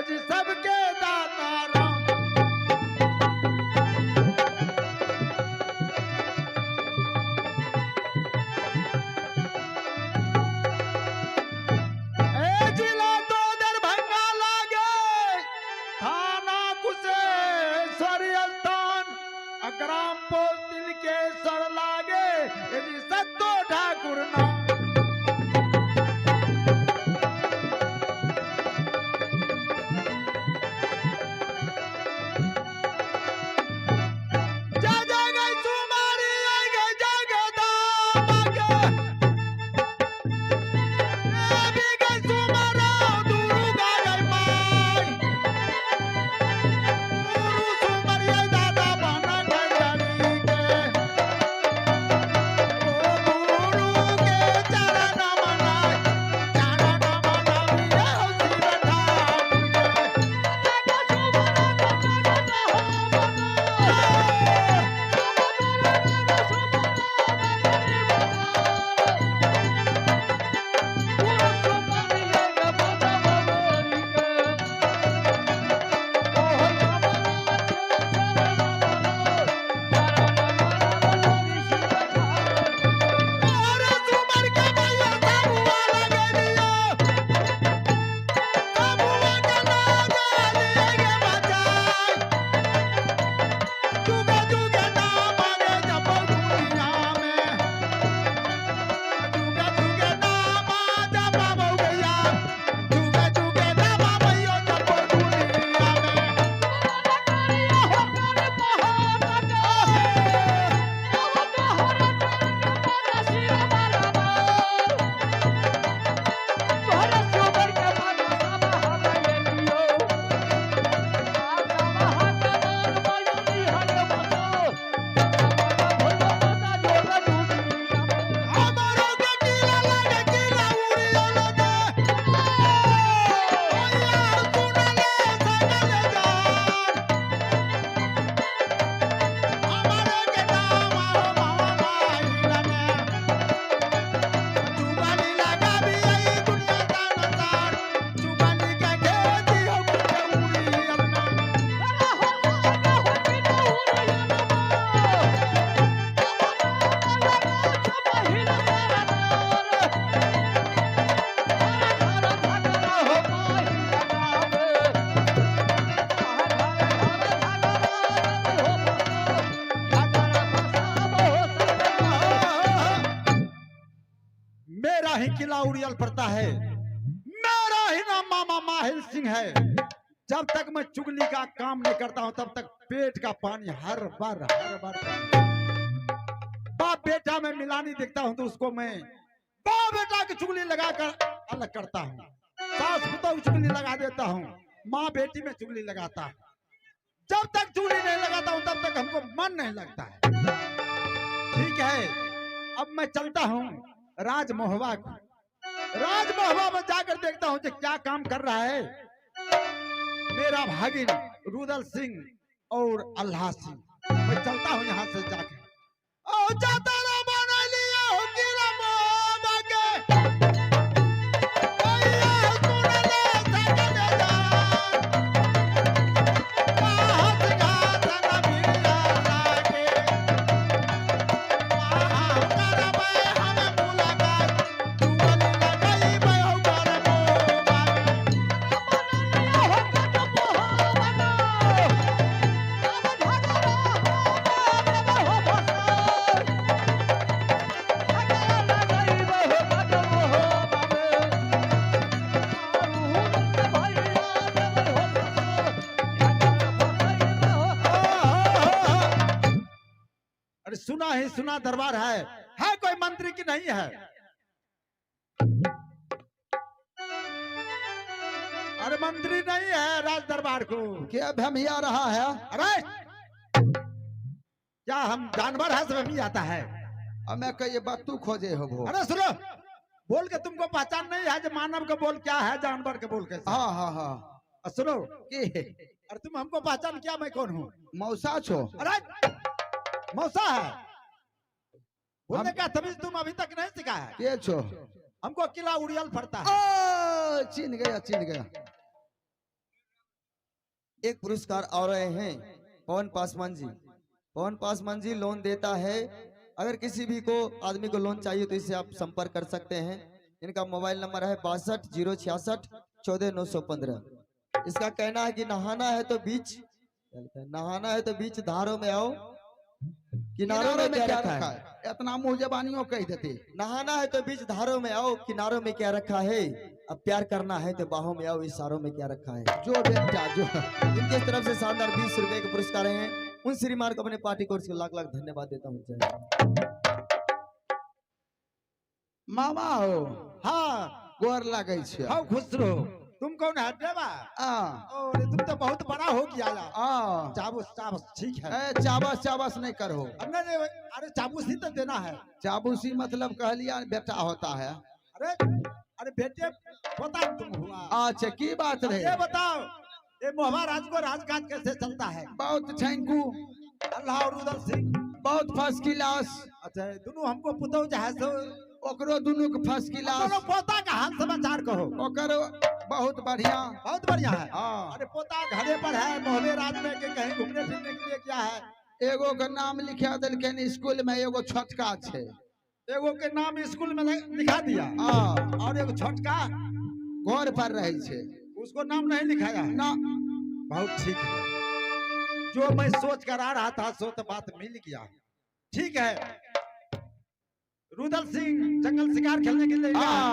जी सबके दाता राम। जिला तो दरभंगा लागे, थाना कुशेश्वर स्थान, ग्राम पोस्ट तिलकेश्वर लागे, जी सत्तो ठाकुर नाम। मेरा ही किला उड़ियल पड़ता है, मेरा ही नाम मामा माहिल सिंह है। जब तक मैं चुगली का काम नहीं करता हूं तब तक पेट का पानी हर बार बाप बेटा में मिलानी देखता हूं तो उसको मैं बाप बेटा की चुगली लगाकर अलग करता हूं, सास पुतों की चुगली लगा देता हूं, माँ बेटी में चुगली लगाता है। जब तक चुगली नहीं लगाता हूं तब तक हमको मन नहीं लगता है। ठीक है, अब मैं चलता हूं राजमोहवा को, राजमोहवा में जाकर देखता हूं कि क्या काम कर रहा है मेरा भागिन रुदल सिंह और अल्लाह सिंह। मैं चलता हूं यहां से जाकर जाता सुना ही सुना दरबार है कोई मंत्री की नहीं है। अरे मंत्री नहीं है राज दरबार को, क्या भमिया रहा है? अरे क्या हम जानवर है सब आता है? अब मैं कही बात तू खोजे हो वो। अरे सुनो, बोल के तुमको पहचान नहीं है जो मानव का बोल क्या है जानवर के बोल कैसे? हाँ हाँ हाँ। सुनो अरे तुम हमको पहचान क्या मैं कौन हूँ? मौसा छो। अरे मौसा है बोलने का तमीज तुम अभी तक नहीं सीखा है? के छो? हमको किला उड़ियल पड़ता है। चिन गया चिन गया। एक पुरस्कार और रहे हैं पवन पासवान जी। पवन पासवान जी लोन देता है, अगर किसी भी को आदमी को लोन चाहिए तो इससे आप संपर्क कर सकते हैं। इनका मोबाइल नंबर है 62 066 14 915। इसका कहना है कि नहाना है तो बीच धारों में आओ, किनारों में क्या रखा है। इतना मुंह जबानियों कह देते। नहाना है तो बीच धारों में आओ, किनारों में क्या रखा है। अब प्यार करना है तो बाहों में आओ, इशारों में क्या रखा है। जो बेटा जो इनकी तरफ से शानदार 20 रुपए के पुरस्कार हैं। उन श्रीमान को अपने पार्टी कोर्स को लाख लाख धन्यवाद देता हूँ। जय हिंद। मामा हो हाँ गोर लागे छे। हाँ खुश रहो। तुम कौन है देवा? अरे तुम तो बहुत बड़ा हो गया यार। चाबूस चाबूस ठीक है। चाबस चाबस नहीं करो। नहीं अरे चाबूस ही तो देना है। चाबूसी मतलब कह लिया बेटा होता है। अरे अरे बेटे बता तुम हुआ। अच्छा की बात रहे ये बताओ ये मोहबा राज को राजकाज कैसे चलता है? बहुत थैंक यू अल्लाह और रुदल सिंह बहुत फर्स्ट क्लास। अच्छा दोनों हमको पुतौ जहाज ओकरो दोनों के फर्स्ट क्लास। पोता का हाल समाचार कहो। ओकरो बहुत बढ़िया है। अरे पोता घरे पर है मोहबे राज में के कहीं घूमने फिरने के लिए क्या है? एगो का नाम लिखा दिलखिन स्कूल में, एगो छोटका छे। एगो के नाम स्कूल में लिखा दिया और एगो छोटका घर पर रहे छे, उसको नाम नहीं लिखाया है ना। बहुत ठीक है, जो मैं सोच कर आ रहा था सो तो बात मिल गया। ठीक है रुदल सिंह जंगल शिकार खेलने के लिए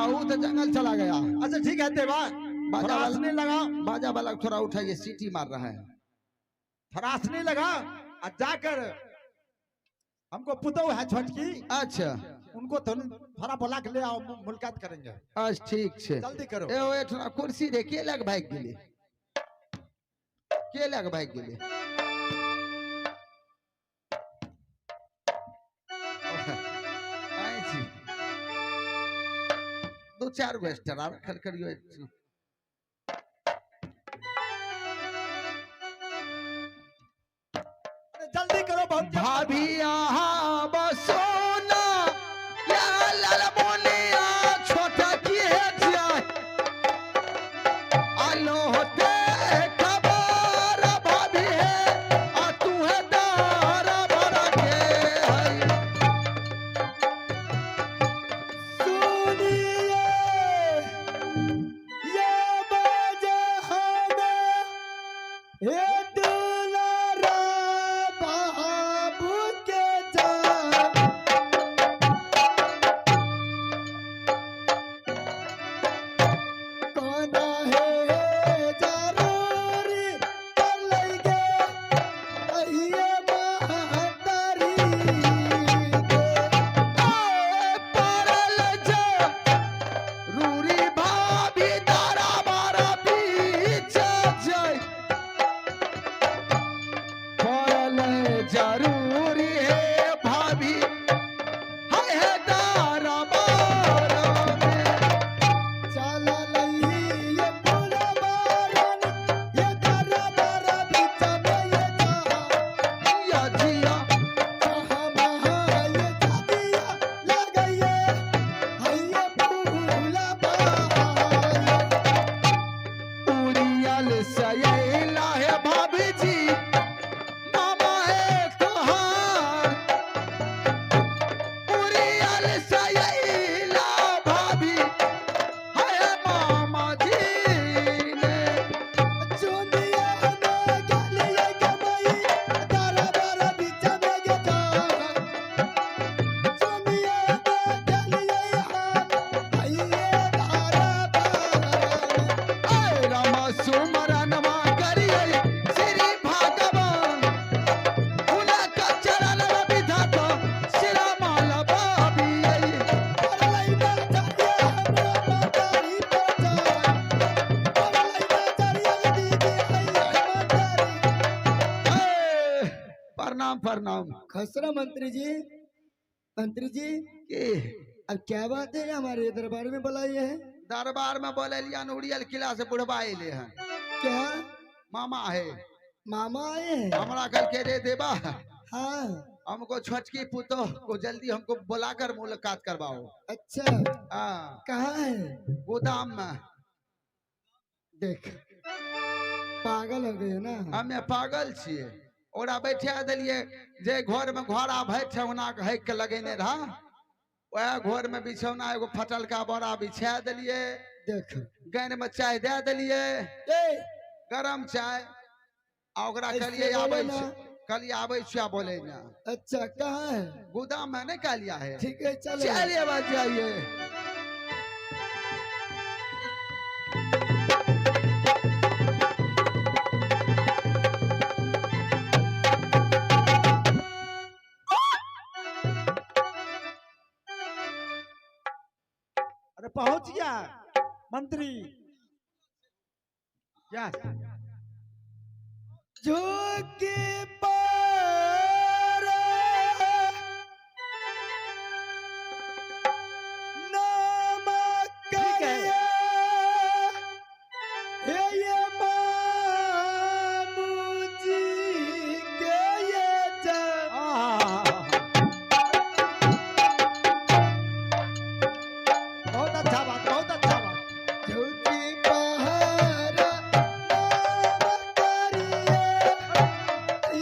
वो तो जंगल चला गया। अच्छा ठीक है देवा थरासने लगा। बाजा वाला थोड़ा उठाइए, सीटी मार रहा है। थरासने लगा और जाकर हमको पुतौ है छोटकी। अच्छा उनको थोड़ा बोला के ले आओ, मुलाकात करेंगे। अच्छा ठीक है जल्दी करो। ए थोड़ा कुर्सी दे के लग भाग गेले, के लग भाग गेले। दो चार गो एक्स्ट्रा रखल करियो। जल्दी करो बहुत। भाभी यहाँ बसो ना या लाल मोनिया छोटा की है जाए आलो होते खबर भाभी है आ तू है दारा बड़ा के है। सुनिए ये बजे हमें ये दुलारा बाबू के जान। कोना है जरूरी कर लेंगे ये महतारी परल जरूरी भाभी दारा मारा पीछे जाए। परल जरूरी है भाभी है दारा मारा में चला लई ये पूरा मारन ये दारा मारा बीचा में ये जहां या जिया जहां महा ये जादिया लग गई है ये पूला उड़ियल सयला है भाभी जी मामा है तोहार। उड़ियल सयला भाभी है मामा जी ने चुनिया में गलिए गमई दारा बारा बीचा में गे जान। चुनिया में गलिए हां ये दारा बारा रामा सुमरनमा करिए श्री भगवान उना का चरण विधाता श्री माला भाभी परलई ना जाए हमरा मातारी परलई ना जाए दीदी मातारी। प्रणाम प्रणाम। खसरा मंत्री जी के अब क्या बात है हमारे दरबार में बुलाए हैं? दरबार में बोले लिया उड़ियल किला से बुढ़वा अले हैं। क्या मामा है मामा आए हैं? हमरा कल के दे देबा। हाँ हमको छोटकी पुतो को जल्दी हमको बुलाकर मुलाकात करवाओ। अच्छा हाँ कहाँ है? गोदाम में देख पागल हो गए ना। हमे पागल छिए। ओरा बैठा दिलिए जे घर में घोड़ा भैठौना हैक के लगेने रहा, वह घर में बिछौना एगो फटल का बोरा बिछा दिलिए, देखो गैन में चाय दे दिलिए, ए, गरम चाय। आ ओकरा ऐसे कहलिए बोले आबै ना। छै, कहलिए आबै छिया बोले ना। अच्छा कहाँ है? गोदाम में नहीं कहलिया है। ठीक है चलो। चलिए बात जाइए। अरे पहुंच गया मंत्री। यस झुकी पर नमक ठीक है। ये मामू जी के ये जब बहुत अच्छा बात, बहुत अच्छा बात। झुकी पहाड़ नमक करिए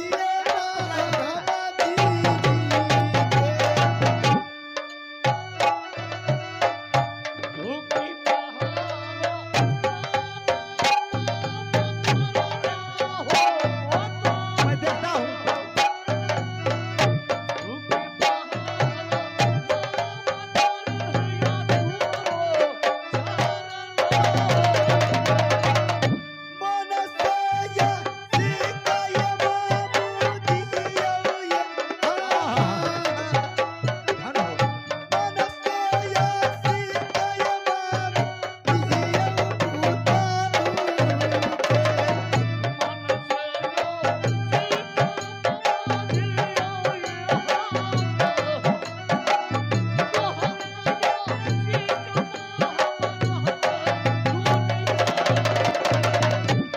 ये मामू जी मैं देखता हूँ। मनसया सीताय मामू दियो ये धन हो। मनसया सीताय मामू दियो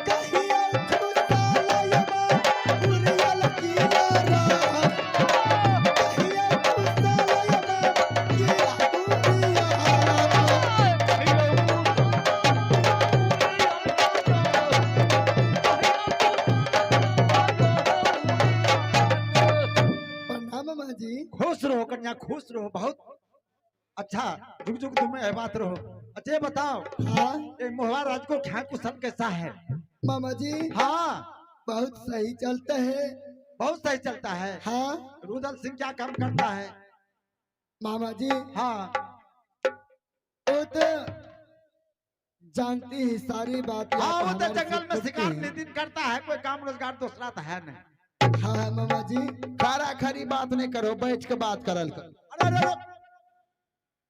कहियो खुशालय मामू रियल किनारा कहियो खुशालय मामू किनारा प्रणाम मामा जी। खुश रहो कन्या, खुश रहो। बहुत अच्छा, जुग जुग तुम्हें बात रहो। अच्छा ये बताओ, हाँ ये मोहवा राज को क्या कुशल कैसा है? मामा जी हाँ बहुत सही चलता है। बहुत सही चलता है। हाँ रुदल सिंह क्या काम करता है? मामा जी हाँ वो तो जानती ही सारी बात। हाँ, वो तो जंगल में शिकार नितिन करता है, कोई काम रोजगार दूसरा तो है नहीं। हाँ मामा जी खारा खरी बात नहीं करो, बैठ के बात करल कर। अरे अरे अरे,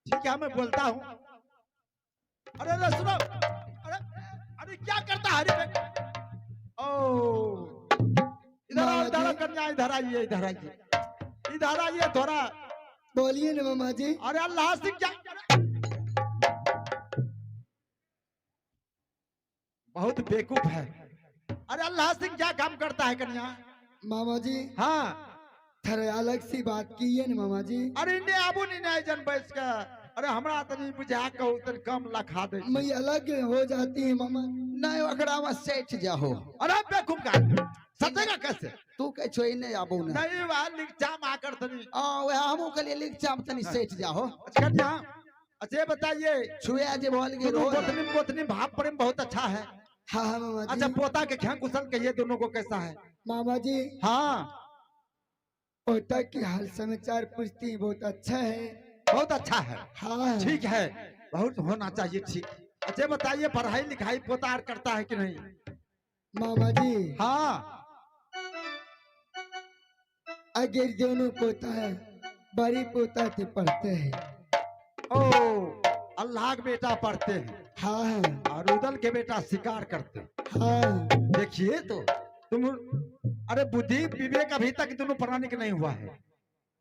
ठीक है मैं बोलता हूँ। अरे अरे सुनो, अरे अरे क्या करता है? ओ इधर आओ, इधर आओ कन्या, इधर आइए, इधर आइए, इधर आइए थोड़ा। बोलिए ना मामा जी। अरे अल्लाह सिंह क्या, बहुत बेवकूफ है। अरे अल्लाह सिंह क्या काम करता है कन्या? मामा जी हाँ थोड़ा अलग सी बात की है ना मामा जी। अरे इन्हें आबू नहीं ना जन बैठ का। अरे हमरा तनी बुझा के उतर कम लखा दे। मैं अलग हो जाती है मामा। नहीं ओकरा में सेठ जाहो। अरे बेवकूफ का सतेगा कैसे? तू कह छो नहीं आबू ना। नहीं वह लिखचा आकर तनी। आ वह हमू के लिए लिख चाप तनी सेठ जाहो। अच्छा कन्या, अच्छा ये बताइए, छुआ जे बोल गे दोनों रो। गोतनी गोतनी भाव प्रेम बहुत अच्छा है। हाँ हाँ मामा जी। अच्छा पोता के ख्या कुशल कहिए दोनों को कैसा है? मामा जी हाँ पोता की हाल समाचार पूछती हैं, बहुत अच्छा है। बहुत अच्छा है। हाँ ठीक है, बहुत होना चाहिए। ठीक। अच्छा ये बताइए पढ़ाई लिखाई पोता और करता है कि नहीं? मामा जी हाँ अगर दोनों पोता है, बड़ी पोता थे पढ़ते हैं। ओ अल्लाह के बेटा पढ़ते हैं हाँ हाँ और उदल के बेटा शिकार करते हैं। हाँ देखिए तो तुम, अरे बुद्धि विवेक अभी तक दोनों प्राणिक नहीं हुआ है।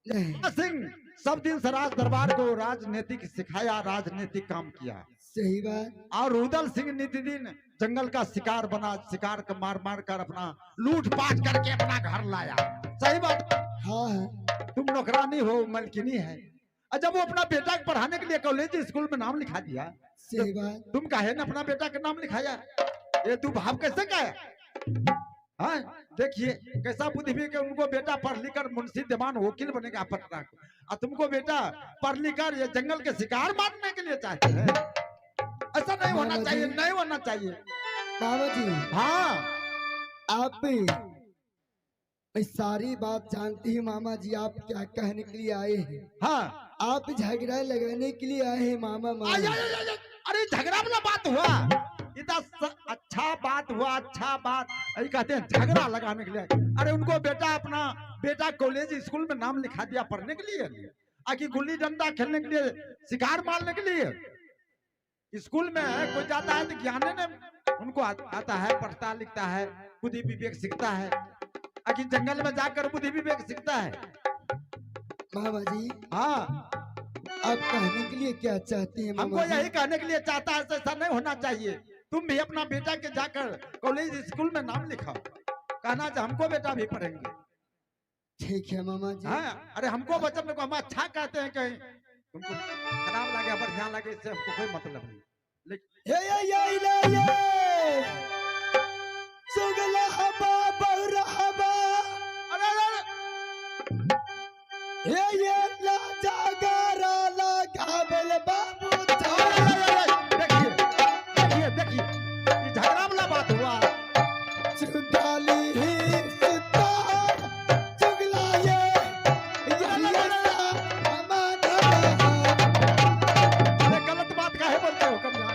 नहीं सिंह सब दिन से राज दरबार को राजनीतिक सिखाया, राजनीतिक काम किया। सही बात। और रुदल सिंह नितिन जंगल का शिकार बना, शिकार को मार मार कर अपना लूट पाट करके अपना घर लाया। सही बात। हाँ हाँ तुम नौकरानी हो, मलकिनी है। और जब वो अपना बेटा को पढ़ाने के लिए कॉलेज स्कूल में नाम लिखा दिया, सही बात। तुम काहे न अपना बेटा का नाम लिखाया? ये तू भाव कैसे का है? हाँ, देखिए कैसा बुद्धि भी कि उनको बेटा पढ़ लिख कर मुंशी दीवान वकील बनेगा पटना को, और तुमको बेटा पढ़ लिख कर ये जंगल के शिकार मारने के लिए चाहते हैं। ऐसा नहीं होना मामा चाहिए, जी। नहीं होना चाहिए। मामा जी, हाँ आप भी मैं सारी बात जानती हूँ मामा जी, आप क्या कहने के लिए आए हैं। हाँ, आप झगड़ा लगाने के लिए आए हैं मामा आय, मामा। आय, आय, आय, अरे झगड़ा वाला बात हुआ, इतना अच्छा बात हुआ, अच्छा बात यही कहते हैं झगड़ा लगाने के लिए। अरे उनको बेटा अपना बेटा कॉलेज स्कूल में नाम लिखा दिया पढ़ने के लिए, आकि गुल्ली डंडा खेलने के लिए, शिकार मारने के लिए। स्कूल में कोई जाता है तो ज्ञान ने उनको आता है, पढ़ता लिखता है, बुद्धि विवेक सीखता है, आकि जंगल में जाकर बुद्धि विवेक सीखता है। मामा जी, हाँ, आप कहने के लिए क्या चाहते हैं हमको मामा जी? यही कहने के लिए चाहता है, ऐसा नहीं होना चाहिए। तुम भी अपना बेटा के जाकर कॉलेज स्कूल में नाम लिखाओ, कहना जो हमको बेटा भी पढ़ेंगे। ठीक है मामा जी। हाँ, अरे हमको बच्चन को हम अच्छा कहते हैं, कहीं तुमको खराब लगे बढ़िया लगे इससे हमको कोई मतलब नहीं। लेकिन ये सुगला हवा बहुरा हवा, अरे अरे, ये ला जागरा ला काबल बाबू देखिए देखिए देखिए, ये झगड़ा वाला बात हुआ। चुगाली ही सितार चुगला ये सा हमारा। अरे गलत बात काहे बोलते हो कब यार?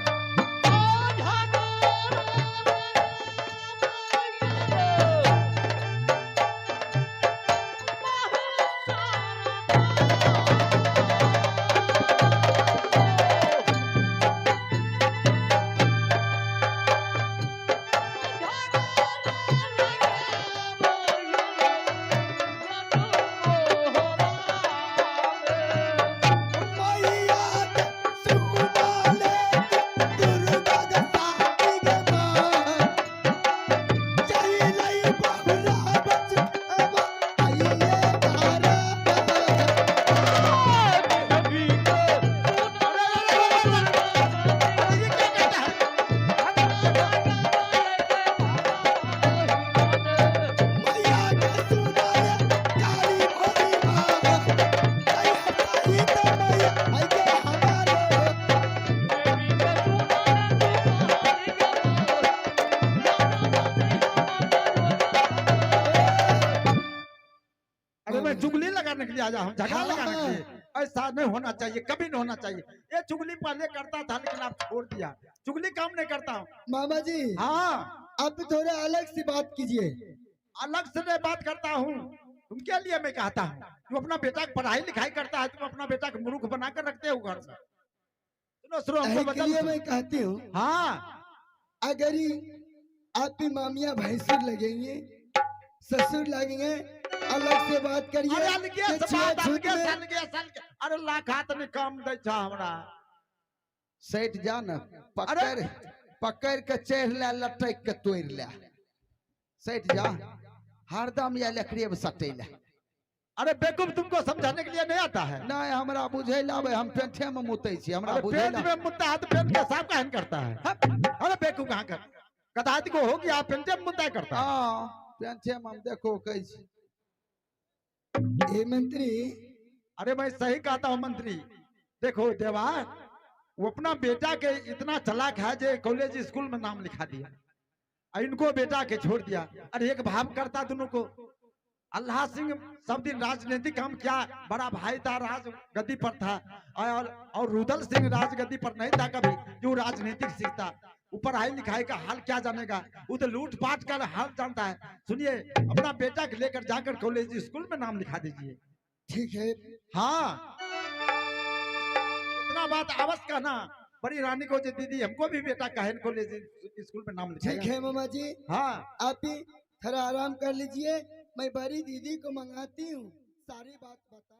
अरे मैं चुगली लगाने के लिए आया हूँ, झगड़ा लगाने के लिए। ऐसा नहीं होना चाहिए, कभी नहीं होना चाहिए। ये चुगली पहले करता था लेकिन आप छोड़ दिया, चुगली काम नहीं करता हूँ। मामा जी, हाँ, आप थोड़ा अलग से बात कीजिए। अलग से मैं बात करता हूँ। तुम क्या लिए मैं कहता हूँ, तुम अपना बेटा की पढ़ाई लिखाई करता है, तुम अपना बेटा को मूर्ख बना कर रखते हो घर में। सुनो सुनो हमको के लिए बता। मैं कहती हूँ, हाँ, अगर ही आपकी मामिया भैंसुर लगेंगे, ससुर लगेंगे, अलग से बात करिए। अरे अलगे कि से बात, छूत अलगे में- से अलगे से अलगे। अरे लाखात ने काम दे छा हमरा। सैठ जा न, पकड़ पकड़ के चढ़ ले, लटक के तोड़ ले। सैठ जा, हरदम या लकड़ी में सटे ले। अरे बेवकूफ, तुमको समझाने के लिए नहीं आता है। नहीं हमरा बुझे लावे, हम पेंठे में मुते छी, हमरा अरे बुझे पेट ला। में मुद्दा हाथ पेट के साफ कहन करता है। अरे बेवकूफ कहाँ कर कदाति को हो गया, पेंटे में मुद्दा करता है। हाँ, पेंठे में हम देखो कैसे। हे मंत्री, अरे मैं सही कहता हूँ मंत्री। देखो देवा, वो अपना बेटा के इतना चालाक है जो कॉलेज स्कूल में नाम लिखा दिया, और इनको बेटा के छोड़ दिया। अरे एक भाव करता दोनों को। अल्लाह सिंह सब दिन राजनीतिक काम किया, बड़ा भाई था, राज गद्दी पर था, और रुदल सिंह राजगद्दी पर नहीं था कभी, जो राजनीतिक सीखता। ऊपर पढ़ाई लिखाई का हाल क्या जानेगा, वो तो लूट पाट का हाल जानता है। सुनिए, अपना बेटा के लेकर जाकर कॉलेज स्कूल में नाम लिखा दीजिए। ठीक है। हाँ, इतना बात अवश्य कहना बड़ी रानी को, जो दीदी हमको भी बेटा कहे कॉलेज स्कूल में नाम ठीक लिखा। है मामा जी, हाँ, आप भी थोड़ा आराम कर लीजिए, मैं बड़ी दीदी को मंगाती हूँ, सारी बात बताएं।